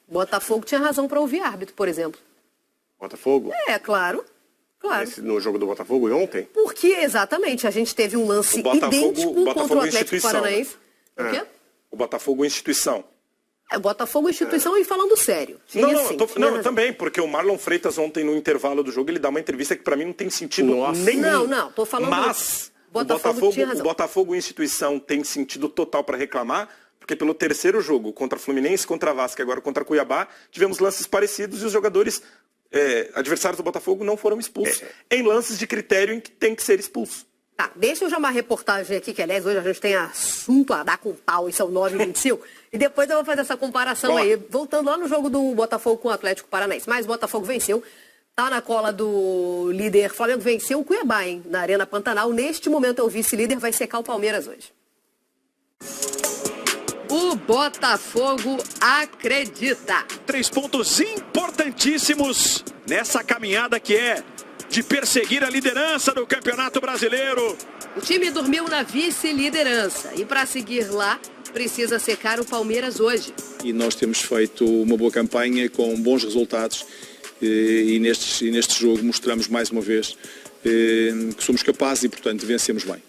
Botafogo tinha razão para ouvir árbitro, por exemplo. Botafogo? Claro. No jogo do Botafogo ontem? Porque, exatamente, a gente teve um lance idêntico contra o Atlético Paranaense. Né? O quê? O Botafogo instituição. Botafogo instituição e falando sério. Também, porque o Marlon Freitas ontem no intervalo do jogo, ele dá uma entrevista que para mim não tem sentido nenhum. Não, tô falando... Mas o Botafogo instituição tem sentido total para reclamar, porque pelo terceiro jogo, contra Fluminense, contra Vasco e agora contra Cuiabá, tivemos lances parecidos e os jogadores adversários do Botafogo não foram expulsos em lances de critério em que tem que ser expulso. Tá, deixa eu chamar a reportagem aqui, que aliás hoje a gente tem assunto a dar com pau, isso é o 9h25, e depois eu vou fazer essa comparação aí, voltando lá no jogo do Botafogo com o Atlético Paranaense. Mas o Botafogo venceu, tá na cola do líder Flamengo, venceu o Cuiabá, hein, na Arena Pantanal. Neste momento é o vice-líder, vai secar o Palmeiras hoje. O Botafogo acredita. 3 pontos importantíssimos nessa caminhada que é de perseguir a liderança do Campeonato Brasileiro. O time dormiu na vice-liderança e para seguir lá precisa secar o Palmeiras hoje. E nós temos feito uma boa campanha com bons resultados e neste jogo mostramos mais uma vez que somos capazes e, portanto, vencemos bem.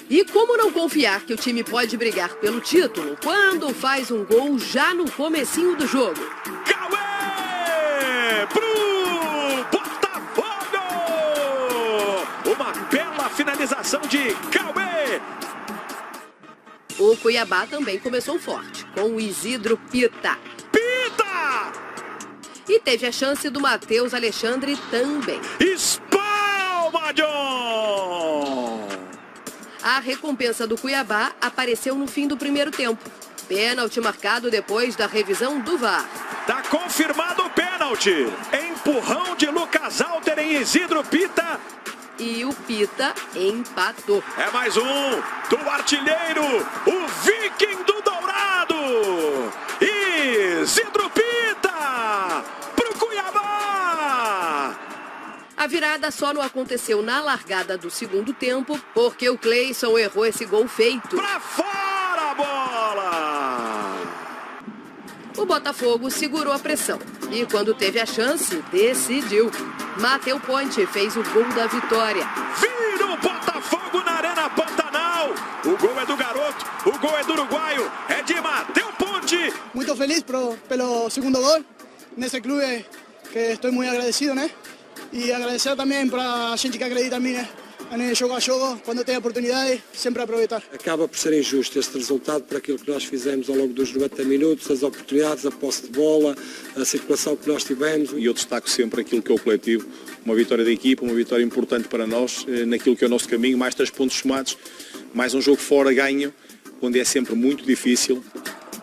E como não confiar que o time pode brigar pelo título quando faz um gol já no comecinho do jogo? Cauê pro Botafogo! Uma bela finalização de Cauê! O Cuiabá também começou forte, com o Isidro Pita. E teve a chance do Matheus Alexandre também. Espalma, John! A recompensa do Cuiabá apareceu no fim do primeiro tempo. Pênalti marcado depois da revisão do VAR. Tá confirmado o pênalti. Empurrão de Lucas Alter em Isidro Pita. E o Pita empatou. É mais um do artilheiro, o Viking do Dourado. Isidro Pita pro Cuiabá. A virada só não aconteceu na largada do segundo tempo, porque o Cleison errou esse gol feito. Pra fora a bola! O Botafogo segurou a pressão e quando teve a chance, decidiu. Mateu Ponte fez o gol da vitória. Vira o Botafogo na Arena Pantanal. O gol é do garoto, o gol é do uruguaio, é de Mateu Ponte. Muito feliz pelo segundo gol nesse clube que estou muito agradecido, né? E agradecer também para a gente que acredita em mim, né? Jogo a jogo, quando tem oportunidade, sempre aproveitar. Acaba por ser injusto este resultado para aquilo que nós fizemos ao longo dos 90 minutos, as oportunidades, a posse de bola, a circulação que nós tivemos. E eu destaco sempre aquilo que é o coletivo, uma vitória da equipa, uma vitória importante para nós, naquilo que é o nosso caminho, mais 3 pontos somados, mais um jogo fora ganho, onde é sempre muito difícil.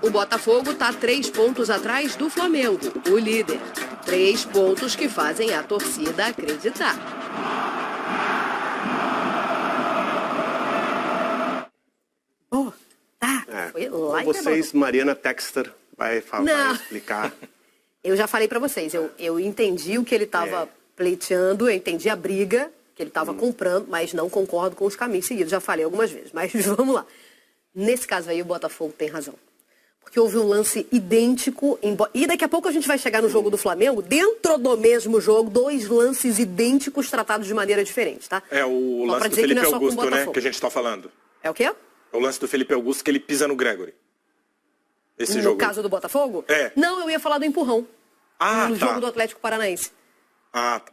O Botafogo está 3 pontos atrás do Flamengo, o líder. 3 pontos que fazem a torcida acreditar. Foi lá vocês, Mariana Texter vai explicar. Eu já falei para vocês, eu entendi o que ele estava pleiteando, eu entendi a briga que ele estava comprando, mas não concordo com os caminhos seguidos. Já falei algumas vezes, mas vamos lá. Nesse caso aí, o Botafogo tem razão. Porque houve um lance idêntico, e daqui a pouco a gente vai chegar no jogo do Flamengo, dentro do mesmo jogo, 2 lances idênticos tratados de maneira diferente, tá? É o lance do Felipe Augusto, né, que a gente está falando. É o quê? É o lance do Felipe Augusto que ele pisa no Gregory. Esse jogo. No caso do Botafogo? É. Não, eu ia falar do empurrão. No jogo do Atlético Paranaense.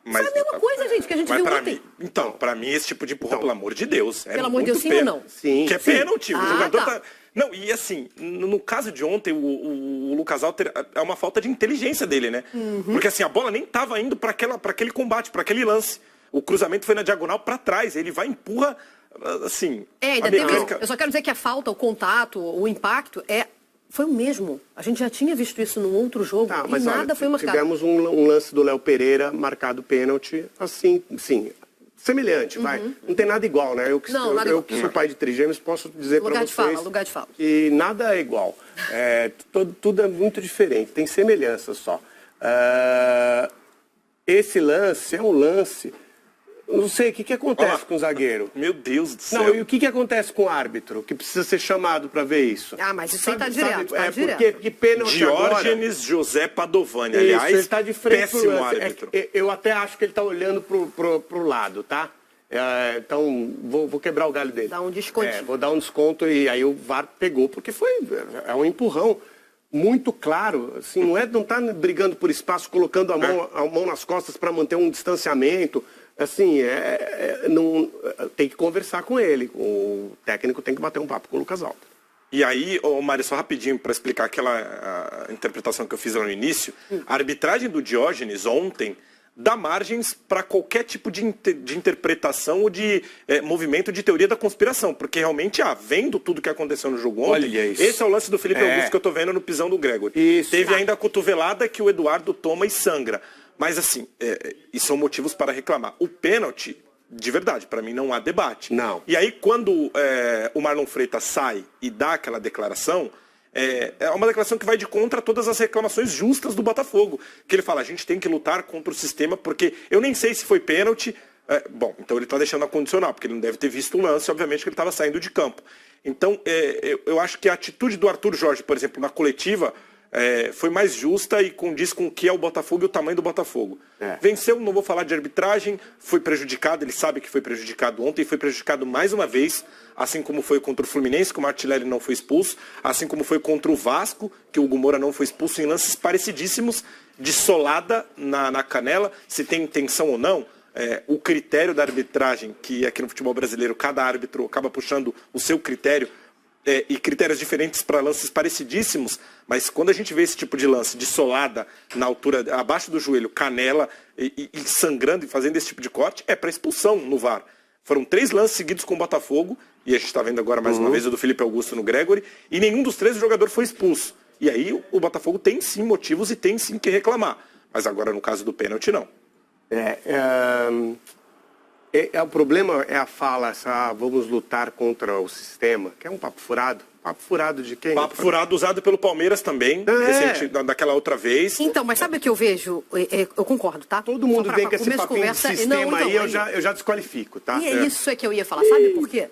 Mas foi a mesma coisa, gente, que a gente viu ontem. Então, pra mim, esse tipo de empurrão, pelo amor de Deus. Pelo amor de Deus, sim ou não? Sim. Que é pênalti. O jogador tá... Não, e assim, no caso de ontem, o Lucas Alter, é uma falta de inteligência dele, né? Porque assim, a bola nem tava indo pra aquele combate, pra aquele lance. O cruzamento foi na diagonal pra trás, ele vai e empurra, assim... Ainda teve... Eu só quero dizer que a falta, o contato, o impacto, foi o mesmo. A gente já tinha visto isso num outro jogo e nada foi marcado. Tivemos um lance do Léo Pereira, marcado pênalti, assim, sim... Semelhante, vai. Não tem nada igual, né? Eu que sou pai de trigêmeos, posso dizer para vocês lugar de fala. que nada é igual. Tudo é muito diferente, tem semelhança só. Esse lance é um lance Não sei, o que acontece com o zagueiro? Meu Deus do céu. Não, e o que acontece com o árbitro, que precisa ser chamado para ver isso? Ah, mas isso aí tá direto, tá direto. Porque pênalti Diógenes José Padovani, isso, aliás, ele tá de frente péssimo árbitro. Eu até acho que ele tá olhando pro lado, tá? Então, vou quebrar o galho dele. Dá um desconto. Vou dar um desconto e aí o VAR pegou, porque é um empurrão muito claro. Assim, não tá brigando por espaço, colocando a mão nas costas para manter um distanciamento. Assim, tem que conversar com ele. O técnico tem que bater um papo com o Lucas Alter. E aí, Mário, só rapidinho para explicar aquela interpretação que eu fiz lá no início, a arbitragem do Diógenes ontem dá margens para qualquer tipo de interpretação ou de movimento de teoria da conspiração, porque realmente, vendo tudo que aconteceu no jogo ontem, esse é o lance do Felipe Augusto que eu tô vendo no pisão do Gregory. Teve ainda a cotovelada que o Eduardo toma e sangra. Mas assim, e são motivos para reclamar. O pênalti, de verdade, para mim não há debate. Não. E aí quando o Marlon Freitas sai e dá aquela declaração, é uma declaração que vai de contra todas as reclamações justas do Botafogo. Que ele fala, a gente tem que lutar contra o sistema, porque eu nem sei se foi pênalti. Bom, então ele está deixando a condicional, porque ele não deve ter visto o lance, obviamente que ele estava saindo de campo. Então, eu acho que a atitude do Arthur Jorge, por exemplo, na coletiva, foi mais justa e condiz com o que é o Botafogo e o tamanho do Botafogo. Venceu, não vou falar de arbitragem, foi prejudicado, ele sabe que foi prejudicado ontem, foi prejudicado mais uma vez, assim como foi contra o Fluminense, que o Martinelli não foi expulso, assim como foi contra o Vasco, que o Hugo Moura não foi expulso, em lances parecidíssimos, de solada na canela, se tem intenção ou não. O critério da arbitragem, que aqui no futebol brasileiro cada árbitro acaba puxando o seu critério, e critérios diferentes para lances parecidíssimos, mas quando a gente vê esse tipo de lance de solada na altura, abaixo do joelho, canela e sangrando e fazendo esse tipo de corte, é para expulsão no VAR. Foram 3 lances seguidos com o Botafogo, e a gente está vendo agora mais uma vez o do Felipe Augusto no Gregory, e nenhum dos 3 o jogador foi expulso. E aí o Botafogo tem sim motivos e tem sim que reclamar. Mas agora no caso do pênalti, não. O problema é a fala, vamos lutar contra o sistema, que é um papo furado. Papo furado de quem? Papo furado usado pelo Palmeiras também, daquela outra vez. Então, mas sabe o que eu vejo? Eu concordo, tá? Todo mundo vem com esse papinho de sistema aí, eu já desqualifico, tá? E isso é que eu ia falar, sabe por quê?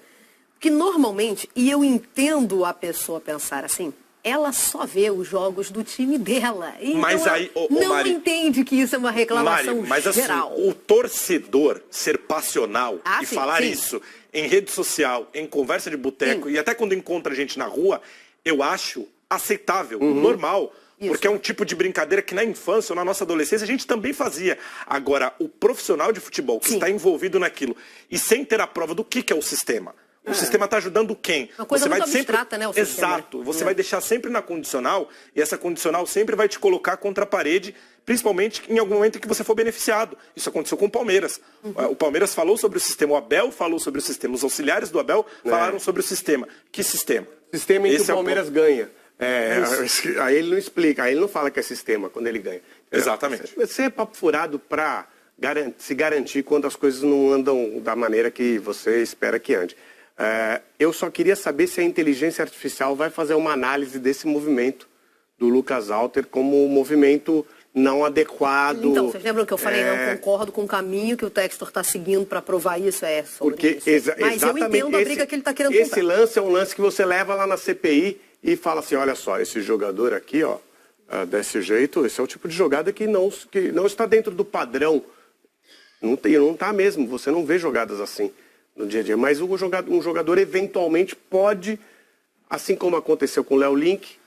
Porque normalmente, e eu entendo a pessoa pensar assim, ela só vê os jogos do time dela. Então mas aí, Mari, entende que isso é uma reclamação Mari, mas geral. Assim, o torcedor ser passional e falar isso em rede social, em conversa de boteco e até quando encontra gente na rua, eu acho aceitável, normal. Isso. Porque é um tipo de brincadeira que na infância ou na nossa adolescência a gente também fazia. Agora, o profissional de futebol que está envolvido naquilo e sem ter a prova do que é o sistema. O sistema está ajudando quem? Uma coisa muito abstrata, né? O sistema. Exato. Você vai deixar sempre na condicional e essa condicional sempre vai te colocar contra a parede, principalmente em algum momento em que você for beneficiado. Isso aconteceu com o Palmeiras. O Palmeiras falou sobre o sistema, o Abel falou sobre o sistema, os auxiliares do Abel falaram sobre o sistema. Que sistema? Sistema em que o Palmeiras ganha. Aí ele não explica, aí ele não fala que é sistema quando ele ganha. Exatamente. Você é papo furado para se garantir quando as coisas não andam da maneira que você espera que ande. Eu só queria saber se a inteligência artificial vai fazer uma análise desse movimento do Lucas Alter como um movimento não adequado. Então, vocês lembram que eu falei, não concordo com o caminho que o Textor está seguindo para provar isso? Porque isso. Mas eu entendo a briga que ele está querendo comprar. Esse lance é um lance que você leva lá na CPI e fala assim, olha só, esse jogador aqui, desse jeito, esse é o tipo de jogada que não está dentro do padrão. Não está mesmo, você não vê jogadas assim no dia a dia. Mas um jogador eventualmente pode, assim como aconteceu com o Léo Link,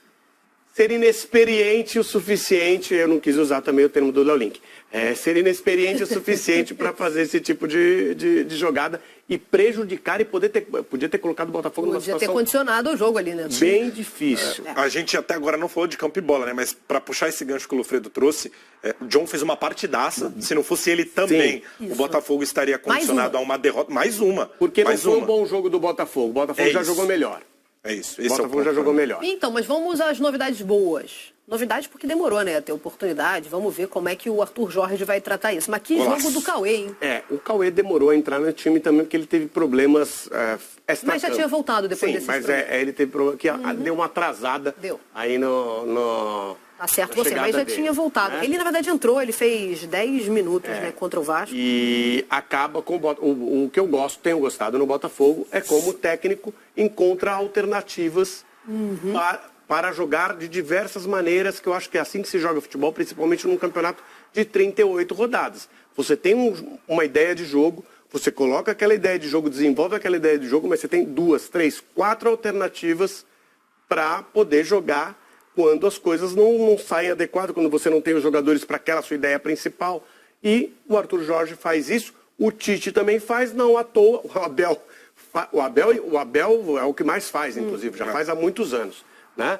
ser inexperiente o suficiente, eu não quis usar também o termo do Léo Link, ser inexperiente o suficiente para fazer esse tipo de jogada e prejudicar e podia ter colocado o Botafogo numa situação... Podia ter condicionado o jogo ali, né? Bem difícil. A gente até agora não falou de campo e bola, né? Mas para puxar esse gancho que o Lofredo trouxe, o John fez uma partidaça. Se não fosse ele também, o Botafogo estaria condicionado a uma derrota. Mais uma. Porque não foi um bom jogo do Botafogo. O Botafogo já jogou melhor. É isso. O Botafogo já jogou melhor. Então, mas vamos às novidades boas. Novidade porque demorou, né, a ter oportunidade. Vamos ver como é que o Arthur Jorge vai tratar isso. Mas que jogo do Cauê, hein? O Cauê demorou a entrar no time também porque ele teve problemas extra-campo. Mas já tinha voltado depois desse mas ele teve problema que deu uma atrasada aí Tá certo você, mas já tinha voltado. Ele, na verdade, entrou, ele fez 10 minutos contra o Vasco. E acaba com o que eu tenho gostado no Botafogo, é como o técnico encontra alternativas para jogar de diversas maneiras, que eu acho que é assim que se joga futebol, principalmente num campeonato de 38 rodadas. Você tem uma ideia de jogo, você coloca aquela ideia de jogo, desenvolve aquela ideia de jogo, mas você tem 2, 3, 4 alternativas para poder jogar quando as coisas não saem adequadas, quando você não tem os jogadores para aquela sua ideia principal. E o Arthur Jorge faz isso, o Tite também faz, não à toa. O Abel é o que mais faz, inclusive, já faz há muitos anos. Né?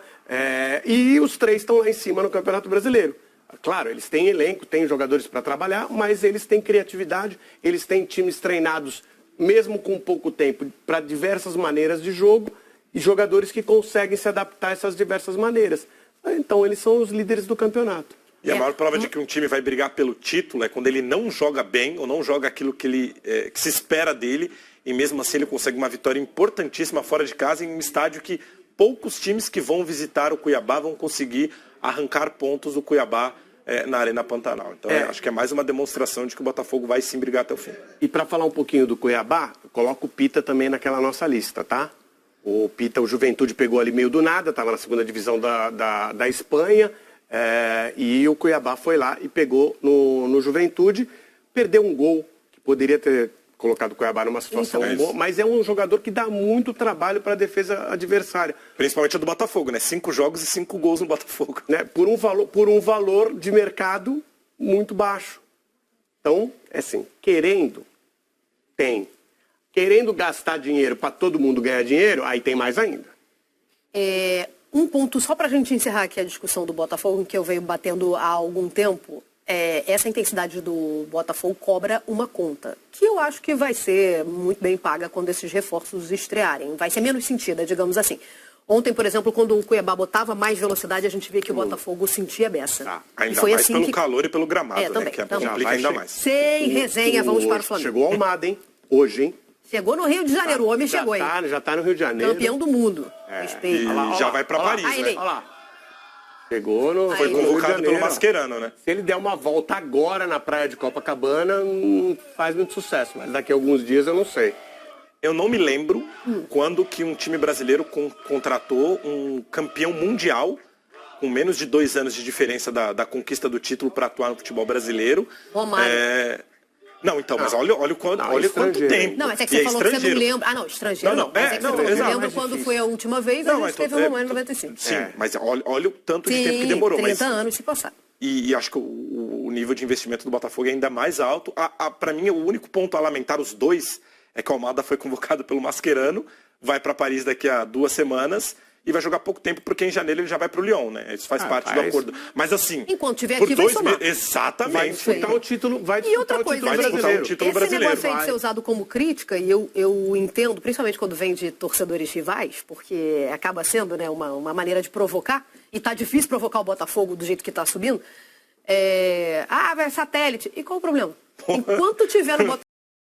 E os 3 estão lá em cima no Campeonato Brasileiro. Claro, eles têm elenco, têm jogadores para trabalhar, mas eles têm criatividade, eles têm times treinados, mesmo com pouco tempo, para diversas maneiras de jogo, e jogadores que conseguem se adaptar a essas diversas maneiras. Então, eles são os líderes do campeonato. E a maior prova de que um time vai brigar pelo título é quando ele não joga bem ou não joga aquilo que se espera dele, e mesmo assim ele consegue uma vitória importantíssima fora de casa em um estádio que poucos times que vão visitar o Cuiabá vão conseguir arrancar pontos do Cuiabá na Arena Pantanal. Então, acho que é mais uma demonstração de que o Botafogo vai sim brigar até o fim. E para falar um pouquinho do Cuiabá, eu coloco o Pita também naquela nossa lista, tá? O Pita, o Juventude pegou ali meio do nada, estava na segunda divisão da Espanha, e o Cuiabá foi lá e pegou no Juventude, perdeu um gol, que poderia ter colocado o Cuiabá numa situação boa, mas é um jogador que dá muito trabalho para a defesa adversária. Principalmente a do Botafogo, né? 5 jogos e 5 gols no Botafogo. Né? Por um valor de mercado muito baixo. Então, assim, querendo gastar dinheiro para todo mundo ganhar dinheiro, aí tem mais ainda. Um ponto, só para a gente encerrar aqui a discussão do Botafogo, que eu venho batendo há algum tempo, essa intensidade do Botafogo cobra uma conta, que eu acho que vai ser muito bem paga quando esses reforços estrearem. Vai ser menos sentida, digamos assim. Ontem, por exemplo, quando o Cuiabá botava mais velocidade, a gente via que o Botafogo sentia a beça. Ainda e foi mais assim pelo calor e pelo gramado, também, né? Que complica ainda mais. Sem resenha, vamos para o Flamengo. Chegou Almada, hein? Hoje, hein? Chegou no Rio de Janeiro, o homem chegou aí. Já tá no Rio de Janeiro. Campeão do mundo. Respeito. E já vai para Paris, né? Olha lá. Chegou no Foi Rio de convocado Janeiro. pelo Mascherano, né? Se ele der uma volta agora na praia de Copacabana, não faz muito sucesso. Mas daqui a alguns dias eu não sei. Eu não me lembro quando que um time brasileiro contratou um campeão mundial com menos de 2 anos de diferença da conquista do título para atuar no futebol brasileiro. Romário. Não, então, mas olha o quanto tempo. Não, mas é que você falou que você não lembra. Ah, não, estrangeiro. Não, mas é que você não lembra quando foi a última vez, a gente teve o Romário em 95. Sim, mas olha o tanto de tempo que demorou. 30 anos se passar. E acho que o nível de investimento do Botafogo é ainda mais alto. Para mim, o único ponto a lamentar os dois é que o Almada foi convocado pelo Mascherano, vai para Paris daqui a 2 semanas e vai jogar pouco tempo, porque em janeiro ele já vai para o Lyon, né? Isso faz parte do acordo. Mas assim... Enquanto tiver aqui, vai somar. Exatamente. Vai disputar o título, e outra coisa, brasileiro. Negócio aí de ser usado como crítica, e eu entendo, principalmente quando vem de torcedores rivais, porque acaba sendo, né, uma maneira de provocar, e tá difícil provocar o Botafogo do jeito que tá subindo. Vai satélite. E qual o problema? Enquanto tiver no